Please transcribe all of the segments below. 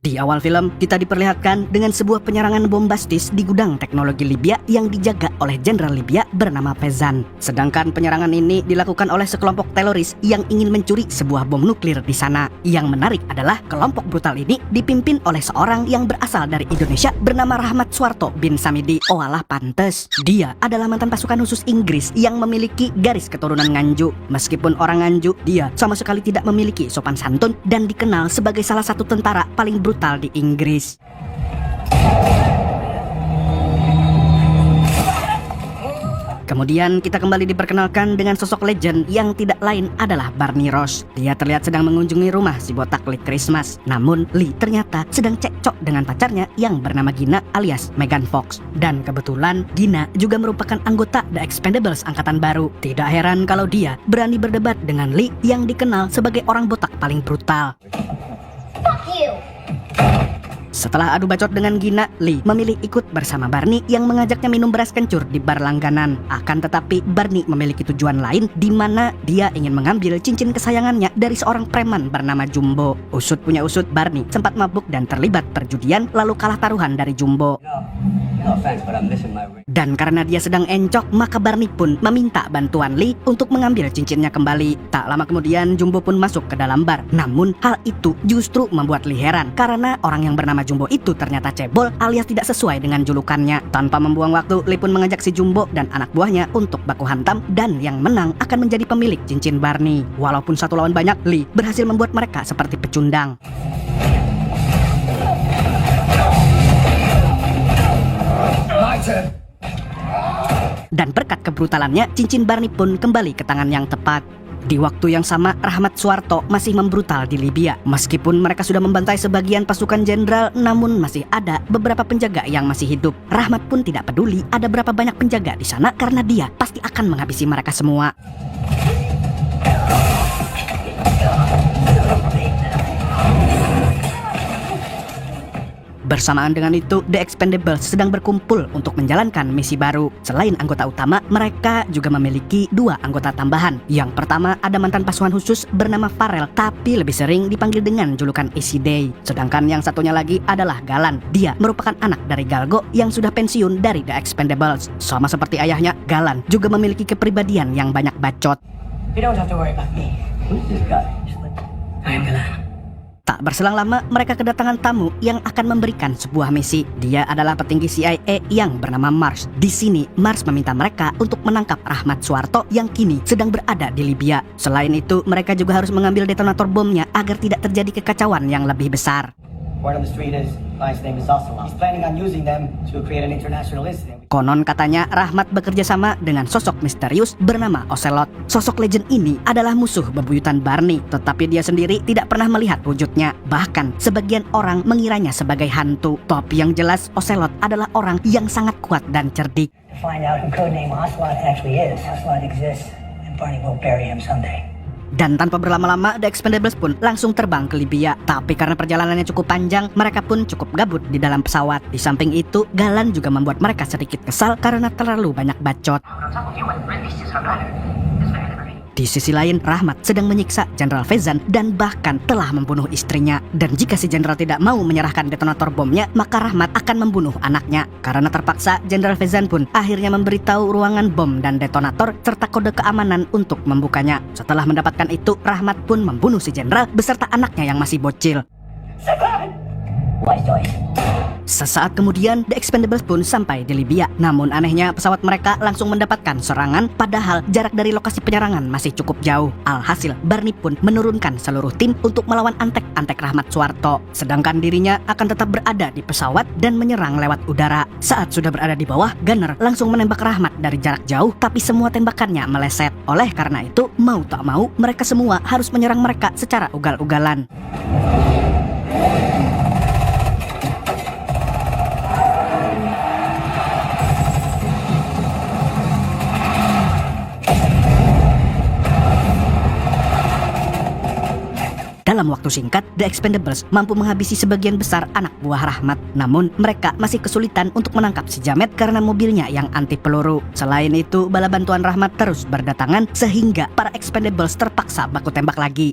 Di awal film, kita diperlihatkan dengan sebuah penyerangan bombastis di gudang teknologi Libya yang dijaga oleh Jenderal Libya bernama Fezan. Sedangkan penyerangan ini dilakukan oleh sekelompok teroris yang ingin mencuri sebuah bom nuklir di sana. Yang menarik adalah kelompok brutal ini dipimpin oleh seorang yang berasal dari Indonesia bernama Rahmat Suwarto bin Samidi. Oh alah, pantes. Dia adalah mantan pasukan khusus Inggris yang memiliki garis keturunan Nganjuk. Meskipun orang Nganjuk, dia sama sekali tidak memiliki sopan santun dan dikenal sebagai salah satu tentara paling brutal di Inggris. Kemudian kita kembali diperkenalkan dengan sosok legend yang tidak lain adalah Barney Ross. Dia terlihat sedang mengunjungi rumah si botak Lee Christmas. Namun Lee ternyata sedang cekcok dengan pacarnya yang bernama Gina alias Megan Fox. Dan kebetulan Gina juga merupakan anggota The Expendables angkatan baru. Tidak heran kalau dia berani berdebat dengan Lee yang dikenal sebagai orang botak paling brutal. Fuck you! Setelah adu bacot dengan Gina, Lee memilih ikut bersama Barney yang mengajaknya minum beras kencur di bar langganan. Akan tetapi Barney memiliki tujuan lain di mana dia ingin mengambil cincin kesayangannya dari seorang preman bernama Jumbo. Usut punya usut, Barney sempat mabuk dan terlibat perjudian lalu kalah taruhan dari Jumbo. Dan karena dia sedang encok, maka Barney pun meminta bantuan Lee untuk mengambil cincinnya kembali. Tak lama kemudian Jumbo pun masuk ke dalam bar. Namun hal itu justru membuat Lee heran karena orang yang bernama Jumbo itu ternyata cebol alias tidak sesuai dengan julukannya. Tanpa membuang waktu, Lee pun mengajak si Jumbo dan anak buahnya untuk baku hantam dan yang menang akan menjadi pemilik cincin Barney. Walaupun satu lawan banyak, Lee berhasil membuat mereka seperti pecundang. Dan berkat kebrutalannya, cincin Barney pun kembali ke tangan yang tepat. Di waktu yang sama, Rahmat Suwarto masih membrutal di Libya. Meskipun mereka sudah membantai sebagian pasukan jenderal, namun masih ada beberapa penjaga yang masih hidup. Rahmat pun tidak peduli ada berapa banyak penjaga di sana karena dia pasti akan menghabisi mereka semua. Bersamaan dengan itu, The Expendables sedang berkumpul untuk menjalankan misi baru. Selain anggota utama, mereka juga memiliki dua anggota tambahan. Yang pertama ada mantan pasukan khusus bernama Farrell, tapi lebih sering dipanggil dengan julukan Easy Day. Sedangkan yang satunya lagi adalah Galan. Dia merupakan anak dari Galgo yang sudah pensiun dari The Expendables. Sama seperti ayahnya, Galan juga memiliki kepribadian yang banyak bacot. You don't have to worry about me. Who's this guy? I am Galan. Tak berselang lama, mereka kedatangan tamu yang akan memberikan sebuah misi. Dia adalah petinggi CIA yang bernama Mars. Di sini, Mars meminta mereka untuk menangkap Rahmat Suwarto yang kini sedang berada di Libya. Selain itu, mereka juga harus mengambil detonator bomnya agar tidak terjadi kekacauan yang lebih besar. Word on the street is, client's name is Ocelot. He's planning on using them to create an international incident. Konon katanya Rahmat bekerja sama dengan sosok misterius bernama Ocelot. Sosok legend ini adalah musuh bebuyutan Barney, tetapi dia sendiri tidak pernah melihat wujudnya. Bahkan sebagian orang mengiranya sebagai hantu. Tapi yang jelas Ocelot adalah orang yang sangat kuat dan cerdik. To find out who codename Ocelot actually is. Ocelot exists, and Barney will bury him someday. Dan tanpa berlama-lama, The Expendables pun langsung terbang ke Libya. Tapi karena perjalanannya cukup panjang, mereka pun cukup gabut di dalam pesawat. Di samping itu, Galan juga membuat mereka sedikit kesal karena terlalu banyak bacot. Di sisi lain, Rahmat sedang menyiksa Jenderal Fezan dan bahkan telah membunuh istrinya. Dan jika si jenderal tidak mau menyerahkan detonator bomnya, maka Rahmat akan membunuh anaknya. Karena terpaksa, Jenderal Fezan pun akhirnya memberitahu ruangan bom dan detonator serta kode keamanan untuk membukanya. Setelah mendapatkan itu, Rahmat pun membunuh si jenderal beserta anaknya yang masih bocil. Sesaat kemudian, The Expendables pun sampai di Libya. Namun anehnya, pesawat mereka langsung mendapatkan serangan, padahal jarak dari lokasi penyerangan masih cukup jauh. Alhasil, Barney pun menurunkan seluruh tim untuk melawan antek-antek Rahmat Suwarto. Sedangkan dirinya akan tetap berada di pesawat dan menyerang lewat udara. Saat sudah berada di bawah, Gunner langsung menembak Rahmat dari jarak jauh, tapi semua tembakannya meleset. Oleh karena itu, mau tak mau, mereka semua harus menyerang mereka secara ugal-ugalan. Dalam waktu singkat, The Expendables mampu menghabisi sebagian besar anak buah Rahmat. Namun, mereka masih kesulitan untuk menangkap si Jamet karena mobilnya yang anti peluru. Selain itu, bala bantuan Rahmat terus berdatangan sehingga para Expendables terpaksa baku tembak lagi.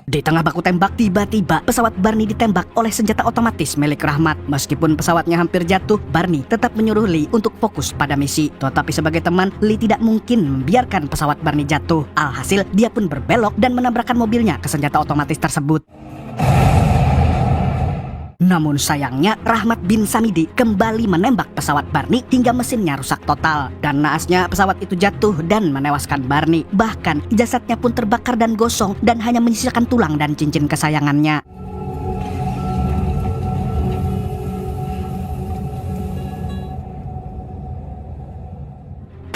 Di tengah baku tembak, tiba-tiba pesawat Barney ditembak oleh senjata otomatis milik Rahmat. Meskipun pesawatnya hampir jatuh, Barney tetap menyuruh Lee untuk fokus pada misi. Tetapi sebagai teman, Lee tidak mungkin membiarkan pesawat Barney jatuh. Alhasil, dia pun berbelok dan menabrakkan mobilnya ke senjata otomatis tersebut. Namun sayangnya, Rahmat bin Samidi kembali menembak pesawat Barney hingga mesinnya rusak total. Dan naasnya pesawat itu jatuh dan menewaskan Barney. Bahkan jasadnya pun terbakar dan gosong dan hanya menyisakan tulang dan cincin kesayangannya.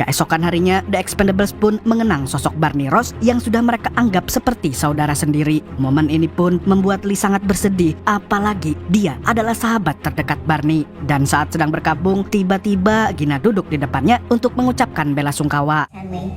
Keesokan harinya, The Expendables pun mengenang sosok Barney Ross yang sudah mereka anggap seperti saudara sendiri. Momen ini pun membuat Lee sangat bersedih, apalagi dia adalah sahabat terdekat Barney. Dan saat sedang berkabung, tiba-tiba Gina duduk di depannya untuk mengucapkan bela sungkawa. And Lee.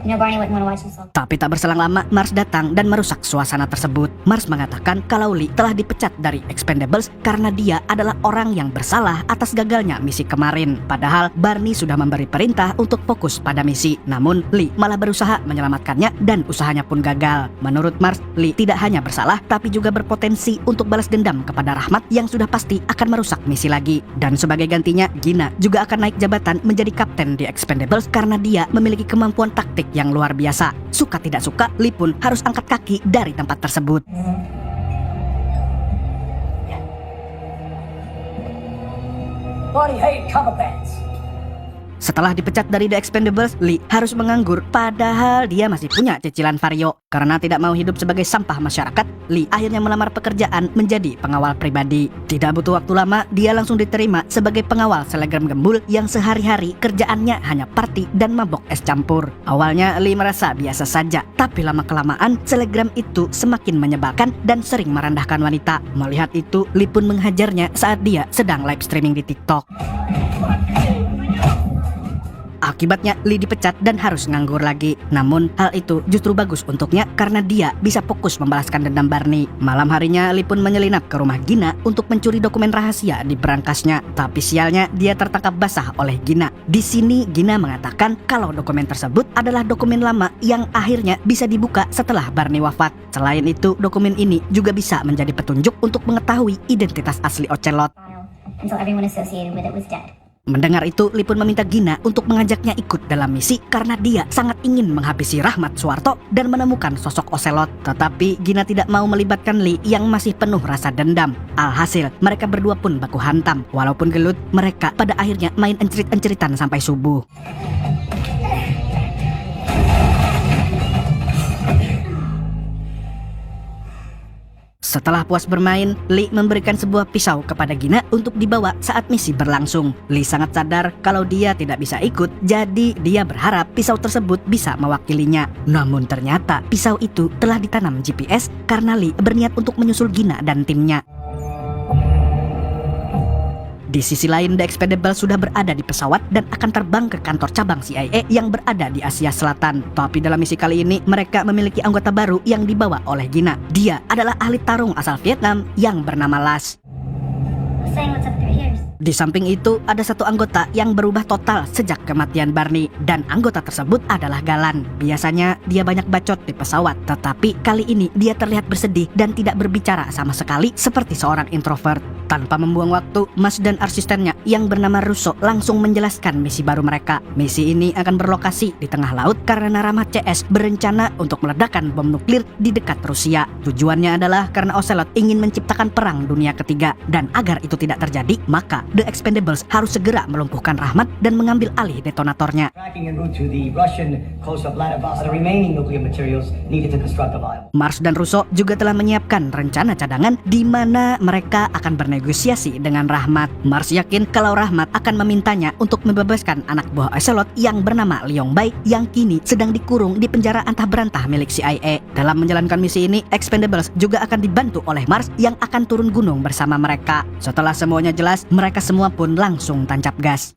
You know Barney wouldn't want to watch himself. Tapi tak berselang lama, Mars datang dan merusak suasana tersebut. Mars mengatakan kalau Lee telah dipecat dari Expendables karena dia adalah orang yang bersalah atas gagalnya misi kemarin. Padahal Barney sudah memberi perintah untuk fokus pada misi. Namun Lee malah berusaha menyelamatkannya dan usahanya pun gagal. Menurut Mars, Lee tidak hanya bersalah tapi juga berpotensi untuk balas dendam kepada Rahmat yang sudah pasti akan merusak misi lagi. Dan sebagai gantinya, Gina juga akan naik jabatan menjadi kapten di Expendables karena dia memiliki kemampuan taktik yang luar biasa. Suka tidak suka, Lee pun harus angkat kaki dari tempat tersebut. Body hate cover pants. Setelah dipecat dari The Expendables, Lee harus menganggur padahal dia masih punya cicilan vario. Karena tidak mau hidup sebagai sampah masyarakat, Lee akhirnya melamar pekerjaan menjadi pengawal pribadi. Tidak butuh waktu lama, dia langsung diterima sebagai pengawal selegram gembul yang sehari-hari kerjaannya hanya party dan mabok es campur. Awalnya Lee merasa biasa saja, tapi lama-kelamaan selegram itu semakin menyebalkan dan sering merendahkan wanita. Melihat itu, Lee pun menghajarnya saat dia sedang live streaming di TikTok. Akibatnya Lee dipecat dan harus nganggur lagi. Namun hal itu justru bagus untuknya karena dia bisa fokus membalaskan dendam Barney. Malam harinya Lee pun menyelinap ke rumah Gina untuk mencuri dokumen rahasia di berangkasnya. Tapi sialnya dia tertangkap basah oleh Gina. Di sini Gina mengatakan kalau dokumen tersebut adalah dokumen lama yang akhirnya bisa dibuka setelah Barney wafat. Selain itu, dokumen ini juga bisa menjadi petunjuk untuk mengetahui identitas asli Ocelot. Until everyone associated with it was dead. Mendengar itu, Lee pun meminta Gina untuk mengajaknya ikut dalam misi karena dia sangat ingin menghabisi Rahmat Suwarto dan menemukan sosok Ocelot. Tetapi Gina tidak mau melibatkan Lee yang masih penuh rasa dendam. Alhasil, mereka berdua pun baku hantam. Walaupun gelut, mereka pada akhirnya main encerit-enceritan sampai subuh. Setelah puas bermain, Lee memberikan sebuah pisau kepada Gina untuk dibawa saat misi berlangsung. Lee sangat sadar kalau dia tidak bisa ikut, jadi dia berharap pisau tersebut bisa mewakilinya. Namun ternyata pisau itu telah ditanam GPS karena Lee berniat untuk menyusul Gina dan timnya. Di sisi lain, The Expendables sudah berada di pesawat dan akan terbang ke kantor cabang CIA yang berada di Asia Selatan. Tapi dalam misi kali ini, mereka memiliki anggota baru yang dibawa oleh Gina. Dia adalah ahli tarung asal Vietnam yang bernama Las. Saying what's up with your ears. Di samping itu, ada satu anggota yang berubah total sejak kematian Barney. Dan anggota tersebut adalah Galan. Biasanya dia banyak bacot di pesawat, tetapi kali ini dia terlihat bersedih dan tidak berbicara sama sekali seperti seorang introvert. Tanpa membuang waktu, Mas dan asistennya yang bernama Russo langsung menjelaskan misi baru mereka. Misi ini akan berlokasi di tengah laut karena Rahmat CS berencana untuk meledakkan bom nuklir di dekat Rusia. Tujuannya adalah karena Ocelot ingin menciptakan perang dunia ketiga. Dan agar itu tidak terjadi, maka The Expendables harus segera melumpuhkan Rahmat dan mengambil alih detonatornya. Tracking en route to the Russian coast of Vladivostok. The remaining nuclear materials needed to construct a viable. Mars dan Russo juga telah menyiapkan rencana cadangan di mana mereka akan bernegosiasi dengan Rahmat. Mars yakin kalau Rahmat akan memintanya untuk membebaskan anak buah Ocelot yang bernama Liong Bai yang kini sedang dikurung di penjara antah berantah milik CIA. Dalam menjalankan misi ini, Expendables juga akan dibantu oleh Mars yang akan turun gunung bersama mereka. Setelah semuanya jelas, mereka semua pun langsung tancap gas.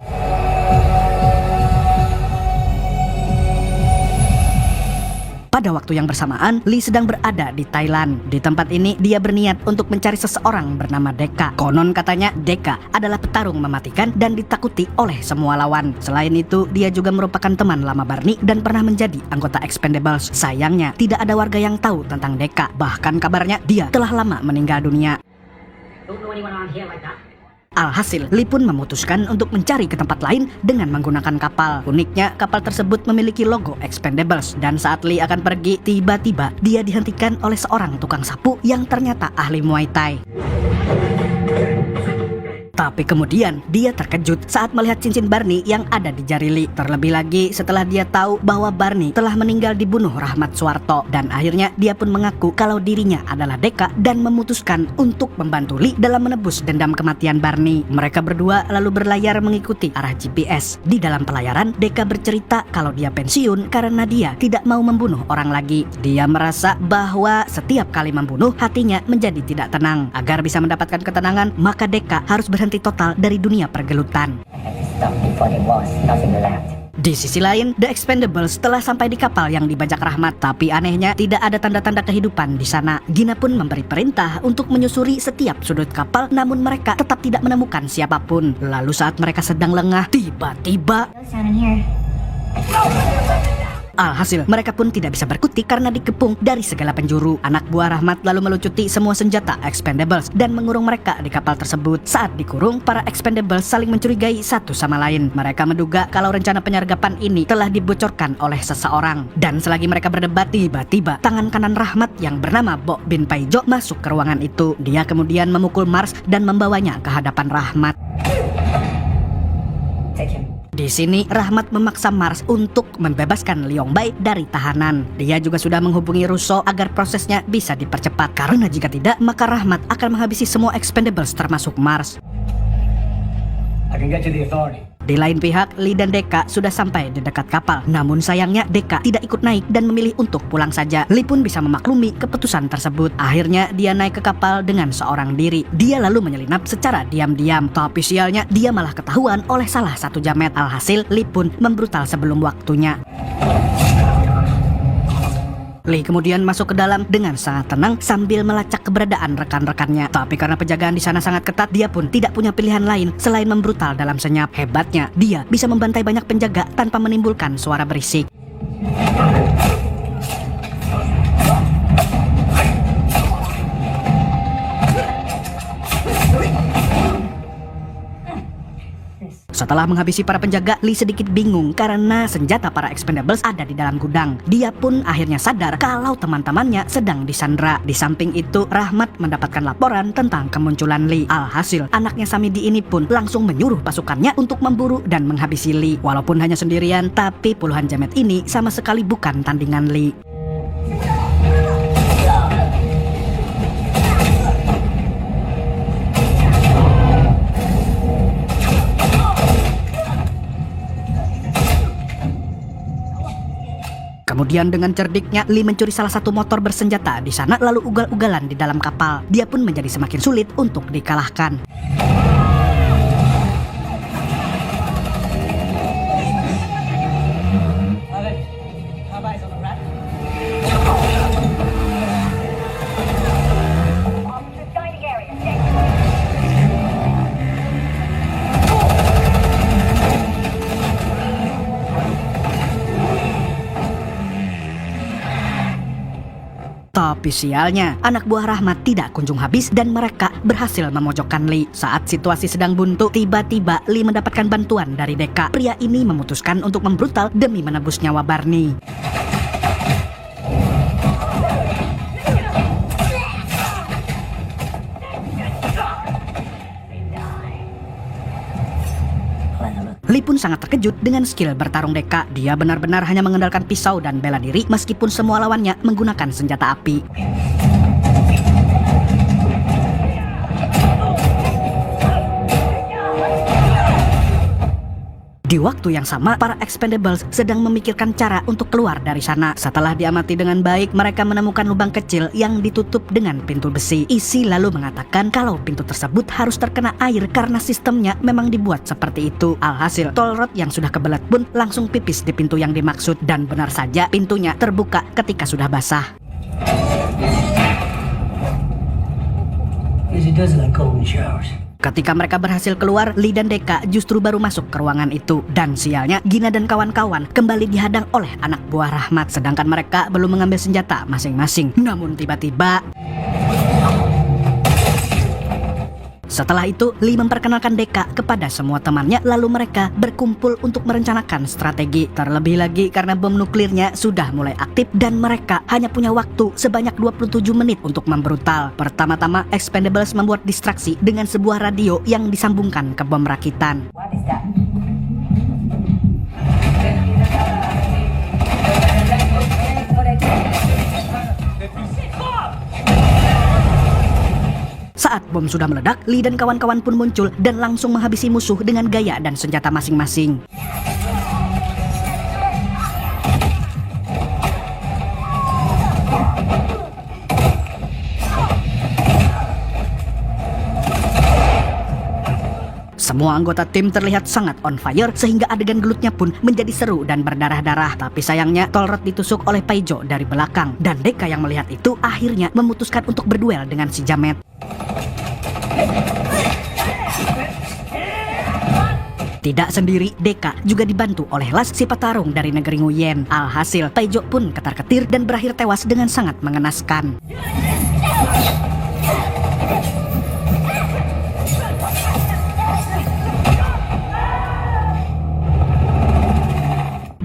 Pada waktu yang bersamaan, Lee sedang berada di Thailand. Di tempat ini, dia berniat untuk mencari seseorang bernama Deka. Konon katanya, Deka adalah petarung mematikan dan ditakuti oleh semua lawan. Selain itu, dia juga merupakan teman lama Barney dan pernah menjadi anggota Expendables. Sayangnya, tidak ada warga yang tahu tentang Deka. Bahkan kabarnya, dia telah lama meninggal dunia. Alhasil, Lee pun memutuskan untuk mencari ke tempat lain dengan menggunakan kapal. Uniknya, kapal tersebut memiliki logo Expendables dan saat Lee akan pergi, tiba-tiba dia dihentikan oleh seorang tukang sapu yang ternyata ahli Muay Thai. Tapi kemudian dia terkejut saat melihat cincin Barney yang ada di jari Lee. Terlebih lagi setelah dia tahu bahwa Barney telah meninggal dibunuh Rahmat Suwarto. Dan akhirnya dia pun mengaku kalau dirinya adalah Deka dan memutuskan untuk membantu Lee dalam menebus dendam kematian Barney. Mereka berdua lalu berlayar mengikuti arah GPS. Di dalam pelayaran, Deka bercerita kalau dia pensiun karena dia tidak mau membunuh orang lagi. Dia merasa bahwa setiap kali membunuh hatinya menjadi tidak tenang. Agar bisa mendapatkan ketenangan, maka Deka harus berhenti total dari dunia pergelutan. Di sisi lain, The Expendables telah sampai di kapal yang dibajak Rahmat, tapi anehnya tidak ada tanda-tanda kehidupan di sana. Gina pun memberi perintah untuk menyusuri setiap sudut kapal, namun mereka tetap tidak menemukan siapapun. Lalu saat mereka sedang lengah, tiba-tiba Ghost down in here. alhasil mereka pun tidak bisa berkutik karena dikepung dari segala penjuru. Anak buah Rahmat lalu melucuti semua senjata Expendables dan mengurung mereka di kapal tersebut. Saat dikurung, para Expendables saling mencurigai satu sama lain. Mereka menduga kalau rencana penyergapan ini telah dibocorkan oleh seseorang. Dan selagi mereka berdebat, tiba-tiba tangan kanan Rahmat yang bernama Bo Bin Paijo masuk ke ruangan itu. Dia kemudian memukul Mars dan membawanya ke hadapan Rahmat. Take him. Di sini, Rahmat memaksa Mars untuk membebaskan Liong Bai dari tahanan. Dia juga sudah menghubungi Russo agar prosesnya bisa dipercepat. Karena jika tidak, maka Rahmat akan menghabisi semua Expendables termasuk Mars. I can get you the authority. Di lain pihak, Lee dan Deka sudah sampai di dekat kapal. Namun sayangnya Deka tidak ikut naik dan memilih untuk pulang saja. Lee pun bisa memaklumi keputusan tersebut. Akhirnya dia naik ke kapal dengan seorang diri. Dia lalu menyelinap secara diam-diam. Tapi sialnya dia malah ketahuan oleh salah satu jamet. Alhasil Lee pun membrutal sebelum waktunya. Lee kemudian masuk ke dalam dengan sangat tenang sambil melacak keberadaan rekan-rekannya. Tapi karena penjagaan di sana sangat ketat, dia pun tidak punya pilihan lain selain membrutal dalam senyap. Hebatnya, dia bisa membantai banyak penjaga tanpa menimbulkan suara berisik. Setelah menghabisi para penjaga, Lee sedikit bingung karena senjata para Expendables ada di dalam gudang. Dia pun akhirnya sadar kalau teman-temannya sedang disandra. Di samping itu, Rahmat mendapatkan laporan tentang kemunculan Lee. Alhasil, anaknya Samidi ini pun langsung menyuruh pasukannya untuk memburu dan menghabisi Lee. Walaupun hanya sendirian, tapi puluhan jamet ini sama sekali bukan tandingan Lee. Kemudian dengan cerdiknya, Lee mencuri salah satu motor bersenjata di sana lalu ugal-ugalan di dalam kapal. Dia pun menjadi semakin sulit untuk dikalahkan. Tapi sialnya, anak buah Rahmat tidak kunjung habis dan mereka berhasil memojokkan Lee. Saat situasi sedang buntu, tiba-tiba Lee mendapatkan bantuan dari Deka. Pria ini memutuskan untuk membrutal demi menebus nyawa Barney. Lee pun sangat terkejut dengan skill bertarung Deka. Dia benar-benar hanya mengandalkan pisau dan bela diri meskipun semua lawannya menggunakan senjata api. Di waktu yang sama, para Expendables sedang memikirkan cara untuk keluar dari sana. Setelah diamati dengan baik, mereka menemukan lubang kecil yang ditutup dengan pintu besi. Isi lalu mengatakan kalau pintu tersebut harus terkena air karena sistemnya memang dibuat seperti itu. Alhasil, Toll Road yang sudah kebelet pun langsung pipis di pintu yang dimaksud. Dan benar saja, pintunya terbuka ketika sudah basah. It does like golden showers. Ketika mereka berhasil keluar, Lee dan Deka justru baru masuk ke ruangan itu. Dan sialnya, Gina dan kawan-kawan kembali dihadang oleh anak buah Rahmat. Sedangkan mereka belum mengambil senjata masing-masing. Namun tiba-tiba... Setelah itu, Lee memperkenalkan Deka kepada semua temannya, lalu mereka berkumpul untuk merencanakan strategi. Terlebih lagi karena bom nuklirnya sudah mulai aktif dan mereka hanya punya waktu sebanyak 27 menit untuk membrutal. Pertama-tama, Expendables membuat distraksi dengan sebuah radio yang disambungkan ke bom rakitan. What is that? Saat bom sudah meledak, Lee dan kawan-kawan pun muncul dan langsung menghabisi musuh dengan gaya dan senjata masing-masing. Semua anggota tim terlihat sangat on fire sehingga adegan gelutnya pun menjadi seru dan berdarah-darah. Tapi sayangnya Toll Road ditusuk oleh Paijo dari belakang dan Deka yang melihat itu akhirnya memutuskan untuk berduel dengan si Jamet. Tidak sendiri, Deka juga dibantu oleh Las, si petarung dari negeri Nguyen. Alhasil, Paijo pun ketar-ketir dan berakhir tewas dengan sangat mengenaskan.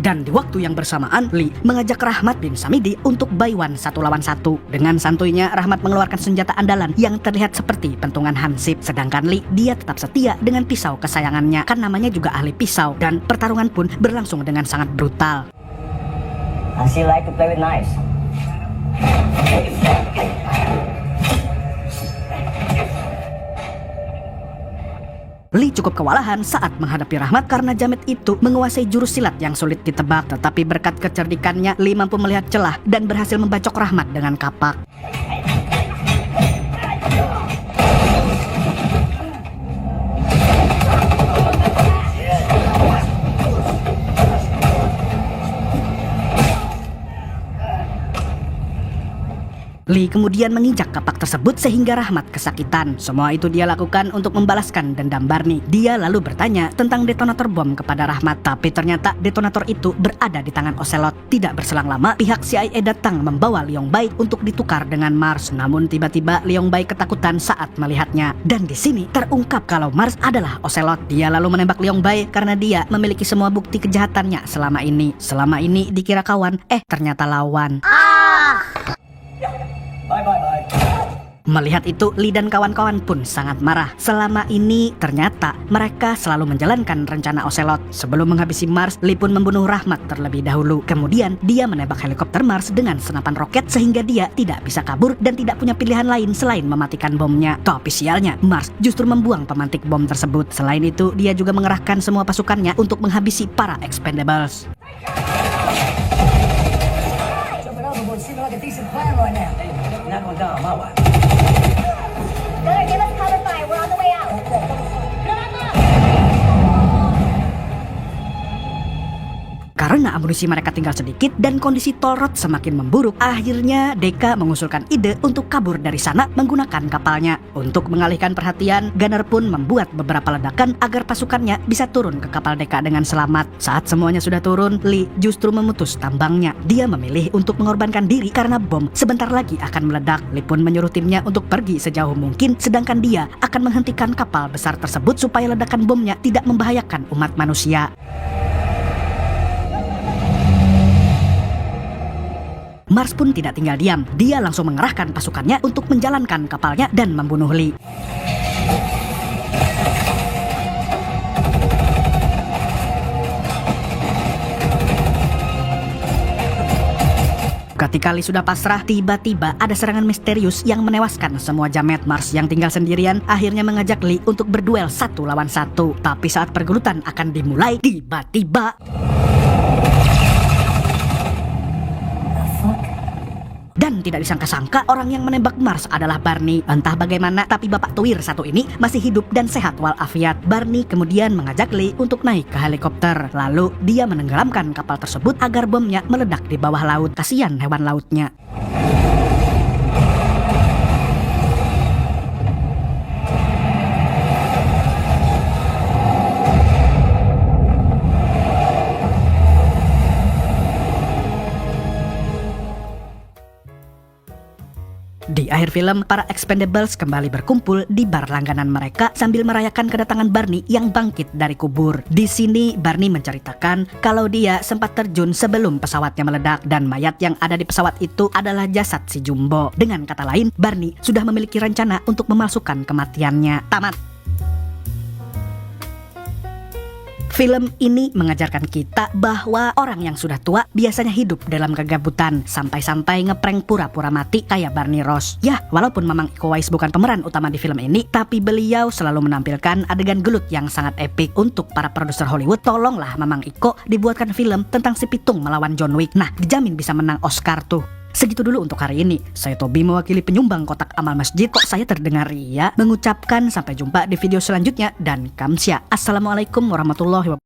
Dan di waktu yang bersamaan, Lee mengajak Rahmat bin Samidi untuk buy one 1 lawan 1. Dengan santuinya, Rahmat mengeluarkan senjata andalan yang terlihat seperti pentungan hansip. Sedangkan Lee, dia tetap setia dengan pisau kesayangannya, kan namanya juga ahli pisau. Dan pertarungan pun berlangsung dengan sangat brutal. I still like to play with knives. Lee cukup kewalahan saat menghadapi Rahmat karena Jamet itu menguasai jurus silat yang sulit ditebak. Tetapi berkat kecerdikannya, Lee mampu melihat celah dan berhasil membacok Rahmat dengan kapak. Lee kemudian menginjak kapak tersebut sehingga Rahmat kesakitan. Semua itu dia lakukan untuk membalaskan dendam Barney. Dia lalu bertanya tentang detonator bom kepada Rahmat, tapi ternyata detonator itu berada di tangan Ocelot. Tidak berselang lama, pihak CIA datang membawa Liong Bai untuk ditukar dengan Mars. Namun tiba-tiba Liong Bai ketakutan saat melihatnya. Dan di sini terungkap kalau Mars adalah Ocelot. Dia lalu menembak Liong Bai karena dia memiliki semua bukti kejahatannya selama ini. Selama ini dikira kawan, ternyata lawan. Bye. Melihat itu, Lee dan kawan-kawan pun sangat marah. Selama ini, ternyata mereka selalu menjalankan rencana Ocelot. Sebelum menghabisi Mars, Lee pun membunuh Rahmat terlebih dahulu. Kemudian, dia menembak helikopter Mars dengan senapan roket sehingga dia tidak bisa kabur dan tidak punya pilihan lain selain mematikan bomnya. Tapi sialnya, Mars justru membuang pemantik bom tersebut. Selain itu, dia juga mengerahkan semua pasukannya untuk menghabisi para Expendables. Gunner, give us cover fire. We're on the way out. Karena amunisi mereka tinggal sedikit dan kondisi Toll Road semakin memburuk, akhirnya Deka mengusulkan ide untuk kabur dari sana menggunakan kapalnya. Untuk mengalihkan perhatian, Gunner pun membuat beberapa ledakan agar pasukannya bisa turun ke kapal Deka dengan selamat. Saat semuanya sudah turun, Lee justru memutus tambangnya. Dia memilih untuk mengorbankan diri karena bom sebentar lagi akan meledak. Lee pun menyuruh timnya untuk pergi sejauh mungkin, sedangkan dia akan menghentikan kapal besar tersebut supaya ledakan bomnya tidak membahayakan umat manusia. Mars pun tidak tinggal diam. Dia langsung mengerahkan pasukannya untuk menjalankan kapalnya dan membunuh Lee. Ketika Lee sudah pasrah, tiba-tiba ada serangan misterius yang menewaskan semua jamet. Mars yang tinggal sendirian akhirnya mengajak Lee untuk berduel 1 lawan 1. Tapi saat pergelutan akan dimulai, tiba-tiba dan tidak disangka-sangka orang yang menembak Mars adalah Barney. Entah bagaimana, tapi bapak tuwir satu ini masih hidup dan sehat walafiat. Barney kemudian mengajak Lee untuk naik ke helikopter. Lalu dia menenggelamkan kapal tersebut agar bomnya meledak di bawah laut. Kasihan hewan lautnya. Di akhir film, para Expendables kembali berkumpul di bar langganan mereka sambil merayakan kedatangan Barney yang bangkit dari kubur. Di sini, Barney menceritakan kalau dia sempat terjun sebelum pesawatnya meledak dan mayat yang ada di pesawat itu adalah jasad si Jumbo. Dengan kata lain, Barney sudah memiliki rencana untuk memalsukan kematiannya. Tamat. Film ini mengajarkan kita bahwa orang yang sudah tua biasanya hidup dalam kegabutan, sampai-sampai ngeprank pura-pura mati kayak Barney Ross. Ya, walaupun Mamang Iko Uwais bukan pemeran utama di film ini, tapi beliau selalu menampilkan adegan gelut yang sangat epik. Untuk para produser Hollywood, tolonglah Mamang Iko dibuatkan film tentang si Pitung melawan John Wick. Nah, dijamin bisa menang Oscar tuh. Segitu dulu untuk hari ini. Saya Tobi mewakili penyumbang kotak amal masjid. Kok saya terdengar ria? Mengucapkan sampai jumpa di video selanjutnya dan kamsya. Assalamualaikum warahmatullahi wabarakatuh.